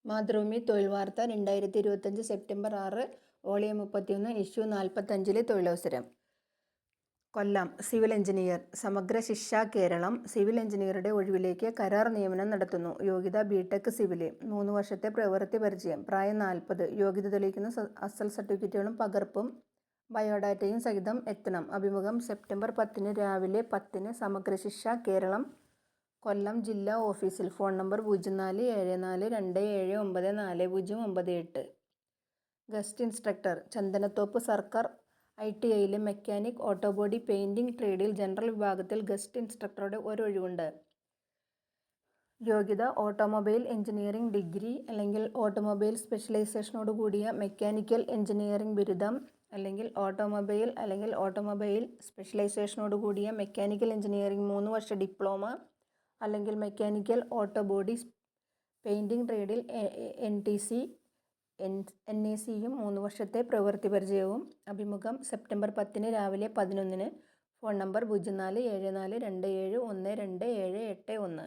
മാതൃഭൂമി തൊഴിൽ വാർത്ത 2025 September 6 volume 31 issue 45 തൊഴിലവസരം. കൊല്ലം സിവിൽ എഞ്ചിനീയർ സമഗ്ര ശിക്ഷ കേരളം സിവിൽ എഞ്ചിനീയറുടെ ഒഴിവിലേക്ക് കരാർ നിയമനം നടത്തുന്നു. യോഗ്യത ബിടെക് സിവിൽ, 3 വർഷത്തെ പ്രവൃത്തി പരിചയം, പ്രായം 40, യോഗ്യത തെളിയിക്കുന്ന അസൽ സർട്ടിഫിക്കറ്റുകളും പകർപ്പും ബയോഡാറ്റയും സഹിതം എത്തണം. അഭിമുഖം സെപ്റ്റംബർ 10 രാവിലെ 10 സമഗ്ര ശിക്ഷ കേരളം കൊല്ലം ജില്ലാ ഓഫീസിൽ. Phone number 047427940998. Guest instructor Chandanathope സർക്കാർ ITIയിലെ മെക്കാനിക്, ഓട്ടോബോഡി, പെയിന്റിംഗ് ട്രേഡിൽ ജനറൽ വിഭാഗത്തിൽ ഗസ്റ്റ് ഇൻസ്ട്രക്ടറുടെ ഒരൊഴിവുണ്ട്. യോഗ്യത ഓട്ടോമൊബൈൽ എഞ്ചിനീയറിംഗ് ഡിഗ്രി അല്ലെങ്കിൽ ഓട്ടോമൊബൈൽ സ്പെഷ്യലൈസേഷനോട് കൂടിയ മെക്കാനിക്കൽ എഞ്ചിനീയറിംഗ് ബിരുദം അല്ലെങ്കിൽ ഓട്ടോമൊബൈൽ സ്പെഷ്യലൈസേഷനോട് കൂടിയ മെക്കാനിക്കൽ എഞ്ചിനീയറിംഗ് 3 വർഷ ഡിപ്ലോമ അല്ലെങ്കിൽ മെക്കാനിക്കൽ ഓട്ടോബോഡി പെയിന്റിംഗ് ട്രേഡിൽ NTC NACയും 3 വർഷത്തെ പ്രവൃത്തി പരിചയവും. അഭിമുഖം സെപ്റ്റംബർ 10 രാവിലെ 11. Phone number 047427127881.